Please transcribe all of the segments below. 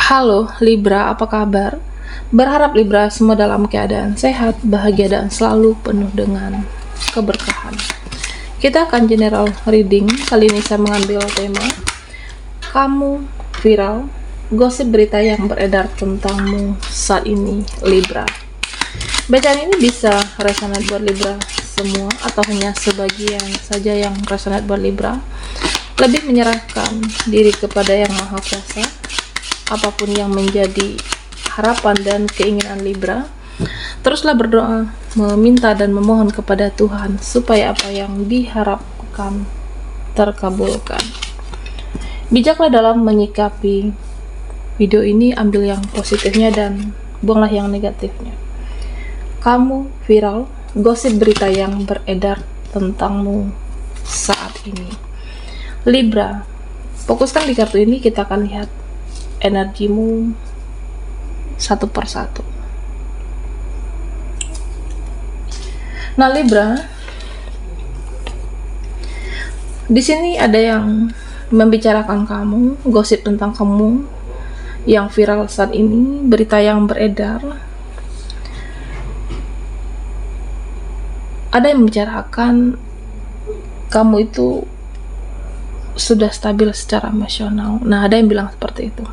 Halo Libra, apa kabar? Berharap Libra semua dalam keadaan sehat, bahagia, dan selalu penuh dengan keberkahan. Kita akan general reading. Kali ini saya mengambil tema kamu viral, gosip berita yang beredar tentangmu saat ini Libra. Bacaan ini bisa resonate buat Libra semua atau hanya sebagian saja yang resonate buat Libra. Lebih menyerahkan diri kepada Yang Maha Kuasa. Apapun yang menjadi harapan dan keinginan Libra, teruslah berdoa, meminta dan memohon kepada Tuhan supaya apa yang diharapkan terkabulkan. Bijaklah dalam menyikapi video ini, ambil yang positifnya dan buanglah yang negatifnya. Kamu viral, gosip berita yang beredar tentangmu saat ini Libra. Fokuskan di kartu ini, kita akan lihat energimu satu persatu. Nah Libra, di sini ada yang membicarakan kamu, gosip tentang kamu yang viral saat ini, berita yang beredar. Ada yang membicarakan kamu itu sudah stabil secara emosional. Nah, ada yang bilang seperti itu.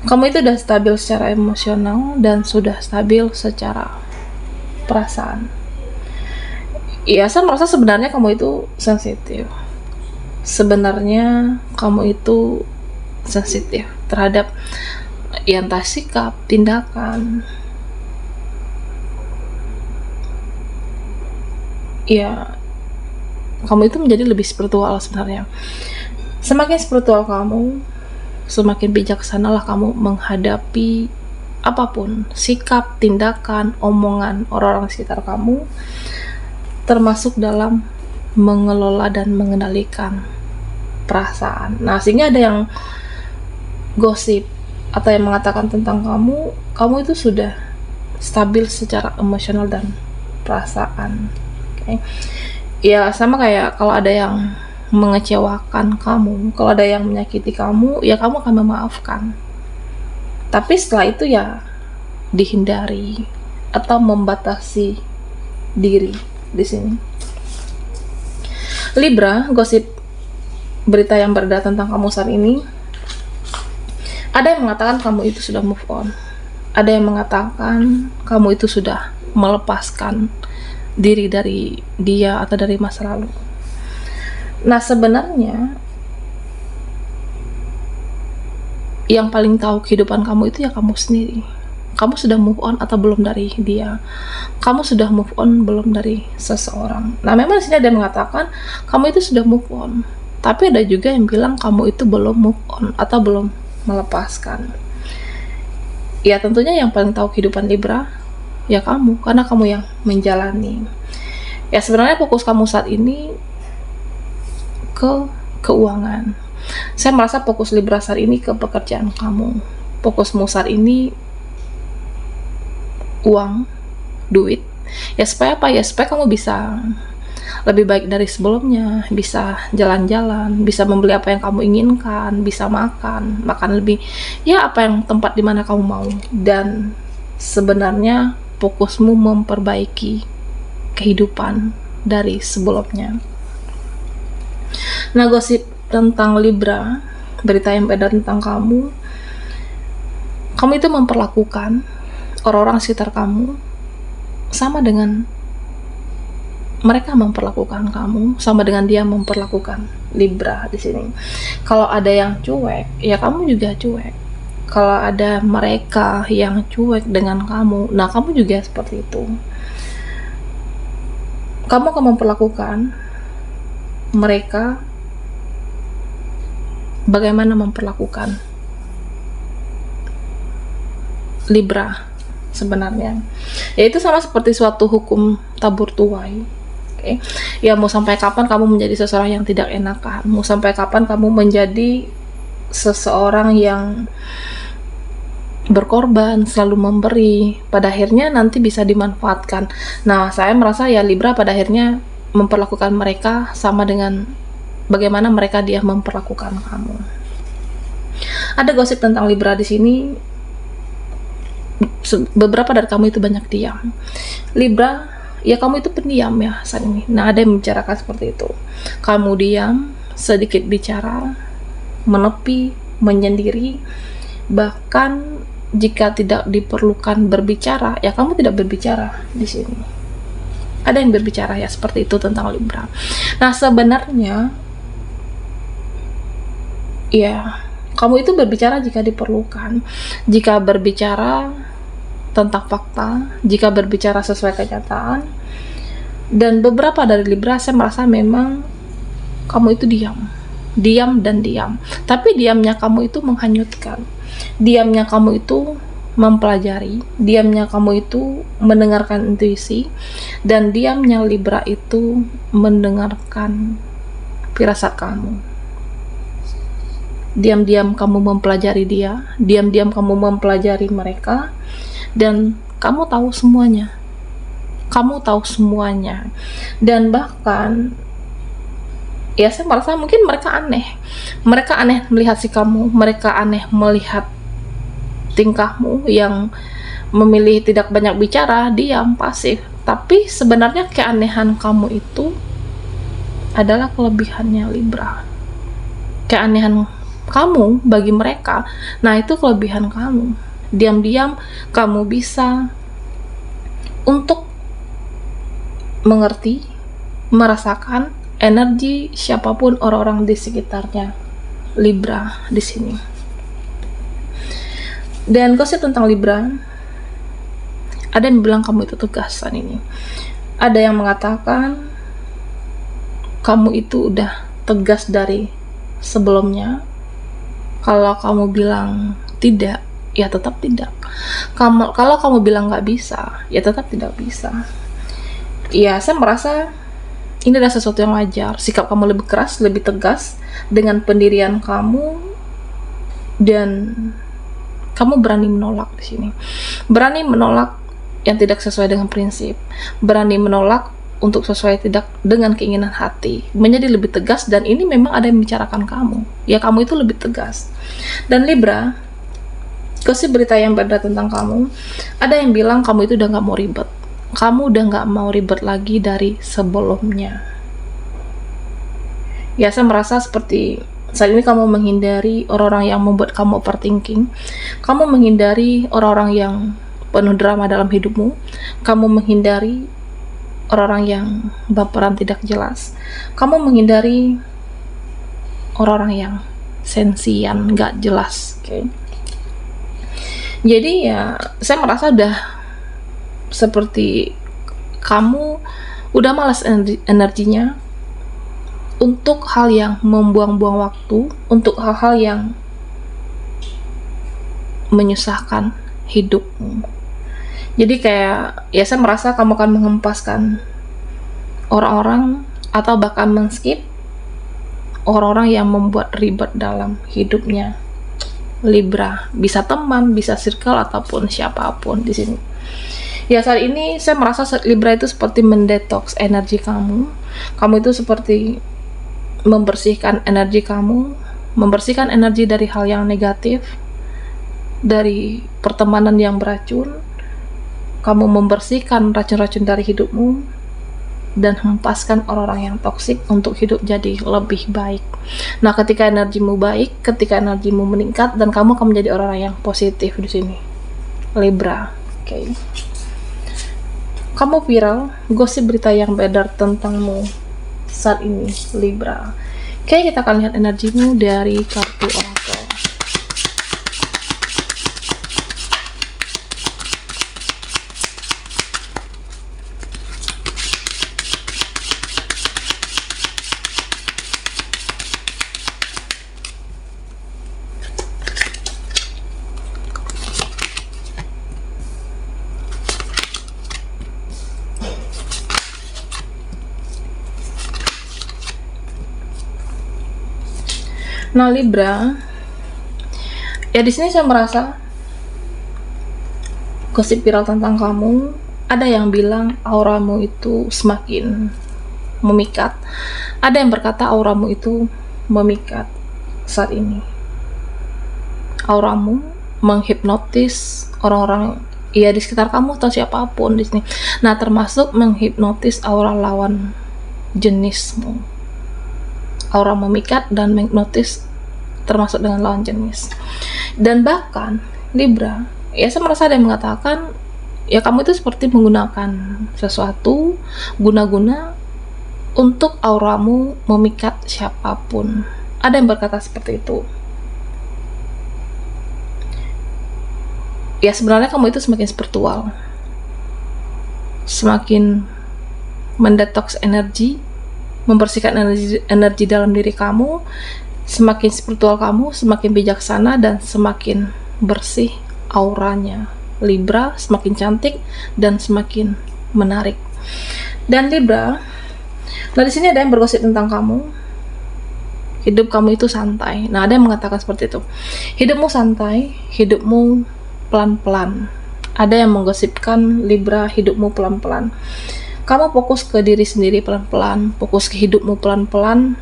Kamu itu sudah stabil secara emosional dan sudah stabil secara perasaan. Iya, saya merasa sebenarnya kamu itu sensitif. Sebenarnya kamu itu sensitif terhadap entah sikap, tindakan. Ya, kamu itu menjadi lebih spiritual sebenarnya. Semakin spiritual kamu, semakin bijaksanalah kamu menghadapi apapun, sikap, tindakan, omongan orang-orang sekitar kamu, termasuk dalam mengelola dan mengendalikan perasaan. Nah, sehingga ada yang gosip atau yang mengatakan tentang kamu itu sudah stabil secara emosional dan perasaan. Okay? Ya, sama kayak kalau ada yang mengecewakan kamu, kalau ada yang menyakiti kamu, ya kamu akan memaafkan. Tapi setelah itu ya dihindari atau membatasi diri di sini. Libra, gosip berita yang beredar tentang kamu saat ini. Ada yang mengatakan kamu itu sudah move on. Ada yang mengatakan kamu itu sudah melepaskan diri dari dia atau dari masa lalu. Nah, sebenarnya yang paling tahu kehidupan kamu itu ya kamu sendiri. Kamu sudah move on atau belum dari dia? Kamu sudah move on belum dari seseorang? Nah, memang di sini ada yang mengatakan kamu itu sudah move on, tapi ada juga yang bilang kamu itu belum move on atau belum melepaskan. Ya, tentunya yang paling tahu kehidupan Libra ya kamu, karena kamu yang menjalani. Ya, sebenarnya fokus kamu saat ini ke keuangan. Saya merasa fokus Libra saat ini ke pekerjaan kamu. Fokusmu saat ini uang, duit. Ya supaya apa? Ya supaya kamu bisa lebih baik dari sebelumnya, bisa jalan-jalan, bisa membeli apa yang kamu inginkan, bisa makan lebih. Ya, apa yang tempat di mana kamu mau. Dan sebenarnya fokusmu memperbaiki kehidupan dari sebelumnya. Nah, gosip tentang Libra, berita yang beredar tentang kamu itu memperlakukan orang-orang sekitar kamu sama dengan mereka memperlakukan kamu, sama dengan dia memperlakukan Libra di sini. Kalau ada yang cuek, ya kamu juga cuek. Kalau ada mereka yang cuek dengan kamu, nah kamu juga seperti itu. Kamu akan memperlakukan mereka bagaimana memperlakukan Libra sebenarnya. Ya, itu sama seperti suatu hukum tabur tuai. Okay? Ya, mau sampai kapan kamu menjadi seseorang yang tidak enakan? Mau sampai kapan kamu menjadi seseorang yang berkorban, selalu memberi, pada akhirnya nanti bisa dimanfaatkan. Nah, saya merasa ya Libra pada akhirnya memperlakukan mereka sama dengan bagaimana dia memperlakukan kamu. Ada gosip tentang Libra di sini. Beberapa dari kamu itu banyak diam. Libra, ya kamu itu pendiam ya saat ini. Nah, ada yang membicarakan seperti itu. Kamu diam, sedikit bicara, menepi, menyendiri, bahkan jika tidak diperlukan berbicara, ya kamu tidak berbicara di sini. Ada yang berbicara ya seperti itu tentang Libra. Nah, sebenarnya ya kamu itu berbicara jika diperlukan, jika berbicara tentang fakta, jika berbicara sesuai kenyataan. Dan beberapa dari Libra saya merasa memang kamu itu diam dan diam. Tapi diamnya kamu itu menghanyutkan, diamnya kamu itu mempelajari, diamnya kamu itu mendengarkan intuisi, dan diamnya Libra itu mendengarkan firasat kamu. Diam-diam kamu mempelajari dia, diam-diam kamu mempelajari mereka, dan kamu tahu semuanya. Kamu tahu semuanya. Dan bahkan ya saya merasa mungkin mereka aneh. Mereka aneh melihat si kamu, mereka aneh melihat tingkahmu yang memilih tidak banyak bicara, diam, pasif. Tapi sebenarnya keanehan kamu itu adalah kelebihannya Libra. Keanehan kamu bagi mereka, nah itu kelebihan kamu. Diam-diam kamu bisa untuk mengerti, merasakan energi siapapun orang-orang di sekitarnya Libra di sini. Dan gosip tentang Libra, ada yang bilang kamu itu tegasan ini. Ada yang mengatakan kamu itu udah tegas dari sebelumnya. Kalau kamu bilang tidak, ya tetap tidak. Kalau kamu bilang nggak bisa, ya tetap tidak bisa. Ya, saya merasa ini adalah sesuatu yang wajar. Sikap kamu lebih keras, lebih tegas dengan pendirian kamu, dan kamu berani menolak di sini. Berani menolak yang tidak sesuai dengan prinsip. Berani menolak untuk sesuai tidak dengan keinginan hati, menjadi lebih tegas. Dan ini memang ada yang membicarakan kamu, ya kamu itu lebih tegas. Dan Libra, gosip berita yang beredar tentang kamu, ada yang bilang kamu itu udah gak mau ribet, kamu udah gak mau ribet lagi dari sebelumnya. Ya, saya merasa seperti saat ini kamu menghindari orang-orang yang membuat kamu overthinking, kamu menghindari orang-orang yang penuh drama dalam hidupmu, kamu menghindari orang-orang yang baperan tidak jelas, kamu menghindari orang-orang yang sensian gak jelas. Okay? Jadi ya saya merasa udah seperti kamu udah malas energinya untuk hal yang membuang-buang waktu, untuk hal-hal yang menyusahkan hidupmu. Jadi kayak ya saya merasa kamu akan menghempaskan orang-orang atau bahkan men-skip orang-orang yang membuat ribet dalam hidupnya Libra. Bisa teman, bisa circle, ataupun siapapun di sini. Ya, saat ini saya merasa Libra itu seperti mendetoks energi kamu. Kamu itu seperti membersihkan energi kamu, membersihkan energi dari hal yang negatif, dari pertemanan yang beracun. Kamu membersihkan racun-racun dari hidupmu dan hempaskan orang-orang yang toksik untuk hidup jadi lebih baik. Nah, ketika energimu baik, ketika energimu meningkat, dan kamu akan menjadi orang-orang yang positif di sini, Libra. Oke. Kamu viral, gosip berita yang beredar tentangmu saat ini, Libra. Oke, kita akan lihat energimu dari kartu oracle. Nah, Libra, ya di sini saya merasa gosip viral tentang kamu. Ada yang bilang auramu itu semakin memikat. Ada yang berkata auramu itu memikat saat ini. auramu, menghipnotis orang-orang ya di sekitar kamu atau siapapun di sini. Nah, termasuk menghipnotis aura lawan jenismu. Aura memikat dan menghipnotis termasuk dengan lawan jenis. Dan bahkan Libra, ya saya merasa ada yang mengatakan ya kamu itu seperti menggunakan sesuatu guna-guna untuk auramu memikat siapapun. Ada yang berkata seperti itu. Ya sebenarnya kamu itu semakin spiritual, semakin mendetoks energi, membersihkan energi dalam diri kamu. Semakin spiritual kamu, semakin bijaksana dan semakin bersih auranya. Libra semakin cantik dan semakin menarik. Dan Libra, nah di sini ada yang bergosip tentang kamu. Hidup kamu itu santai. Nah, ada yang mengatakan seperti itu. Hidupmu santai, hidupmu pelan-pelan. Ada yang menggosipkan Libra, hidupmu pelan-pelan. Kamu fokus ke diri sendiri pelan-pelan, fokus ke hidupmu pelan-pelan.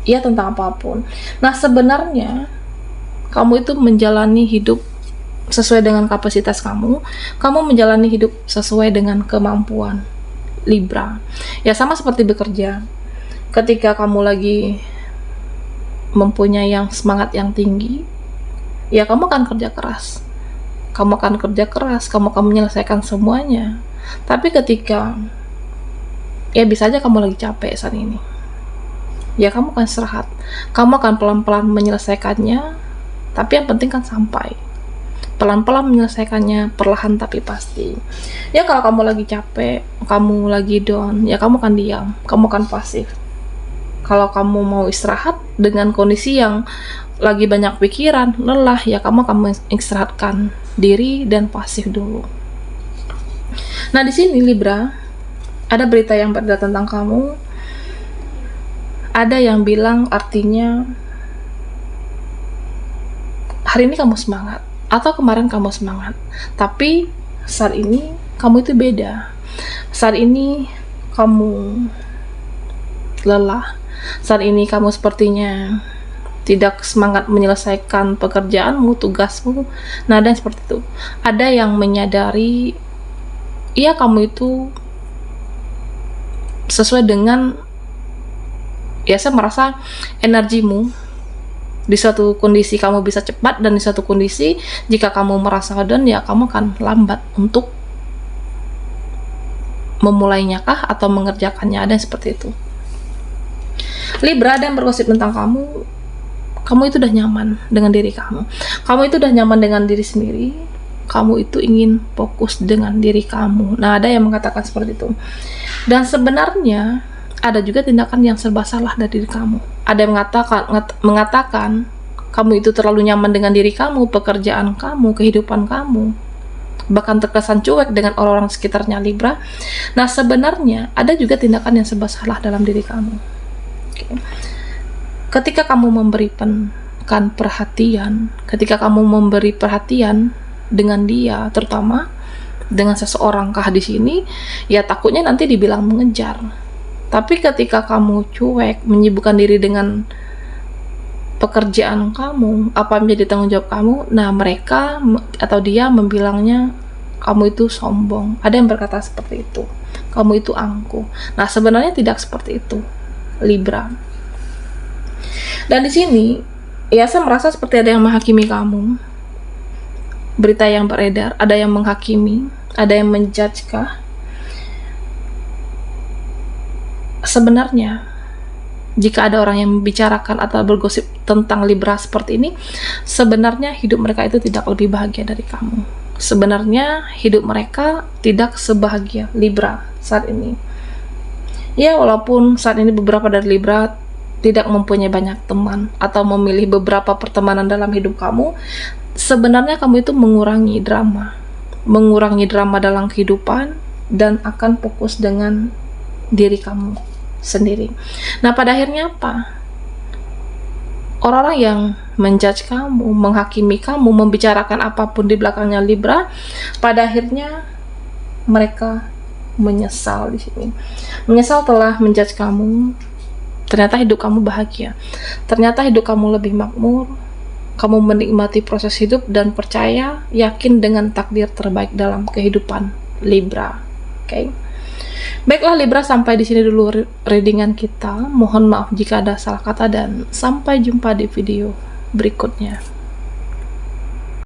Ya tentang apapun. Nah, sebenarnya kamu itu menjalani hidup sesuai dengan kapasitas kamu. Kamu menjalani hidup sesuai dengan kemampuan Libra. Ya sama seperti bekerja. Ketika kamu lagi mempunyai yang semangat yang tinggi, ya kamu akan kerja keras. Kamu akan kerja keras, kamu akan menyelesaikan semuanya. Tapi ketika ya bisa aja kamu lagi capek saat ini, ya kamu akan istirahat, kamu akan pelan-pelan menyelesaikannya, tapi yang penting kan sampai. Pelan-pelan menyelesaikannya, perlahan tapi pasti. Ya kalau kamu lagi capek, kamu lagi down, ya kamu akan diam, kamu akan pasif. Kalau kamu mau istirahat dengan kondisi yang lagi banyak pikiran, lelah, ya kamu akan mengistirahatkan diri dan pasif dulu. Nah di sini Libra, ada berita yang beredar tentang kamu. Ada yang bilang artinya hari ini kamu semangat atau kemarin kamu semangat, tapi saat ini kamu itu beda. Saat ini kamu lelah, saat ini kamu sepertinya tidak semangat menyelesaikan pekerjaanmu, tugasmu. Nah, ada yang seperti itu. Ada yang menyadari iya kamu itu sesuai dengan, ya saya merasa energimu di suatu kondisi kamu bisa cepat, dan di suatu kondisi jika kamu merasa down, ya kamu akan lambat untuk memulainya kah atau mengerjakannya. Ada yang seperti itu. Libra, ada yang bergosip tentang kamu. Kamu itu udah nyaman dengan diri kamu. Kamu itu udah nyaman dengan diri sendiri. Kamu itu ingin fokus dengan diri kamu. Nah, ada yang mengatakan seperti itu. Dan sebenarnya ada juga tindakan yang serba salah dari diri kamu. Ada yang mengatakan kamu itu terlalu nyaman dengan diri kamu, pekerjaan kamu, kehidupan kamu, bahkan terkesan cuek dengan orang-orang sekitarnya Libra. Nah, sebenarnya ada juga tindakan yang serba salah dalam diri kamu. Ketika kamu memberikan perhatian, ketika kamu memberi perhatian dengan dia, terutama dengan seseorang kah di sini, ya takutnya nanti dibilang mengejar. Tapi ketika kamu cuek, menyibukkan diri dengan pekerjaan kamu, apa yang menjadi tanggung jawab kamu, nah mereka atau dia membilangnya kamu itu sombong. Ada yang berkata seperti itu, kamu itu angkuh. Nah, sebenarnya tidak seperti itu, Libra. Dan di sini, ya saya merasa seperti ada yang menghakimi kamu. Berita yang beredar, ada yang menghakimi, ada yang menjudge kah? Sebenarnya, jika ada orang yang membicarakan atau bergosip tentang Libra seperti ini, sebenarnya hidup mereka itu tidak lebih bahagia dari kamu. Sebenarnya hidup mereka tidak sebahagia Libra saat ini. Ya, walaupun saat ini beberapa dari Libra tidak mempunyai banyak teman atau memilih beberapa pertemanan dalam hidup kamu, sebenarnya kamu itu mengurangi drama dalam kehidupan dan akan fokus dengan diri kamu sendiri. Nah, pada akhirnya apa? Orang-orang yang menjudge kamu, menghakimi kamu, membicarakan apapun di belakangnya Libra, pada akhirnya mereka menyesal di sini. Menyesal telah menjudge kamu. Ternyata hidup kamu bahagia. Ternyata hidup kamu lebih makmur. kamu menikmati proses hidup dan percaya, yakin dengan takdir terbaik dalam kehidupan Libra. Oke. Baiklah Libra, sampai di sini dulu readingan kita. Mohon maaf jika ada salah kata dan sampai jumpa di video berikutnya.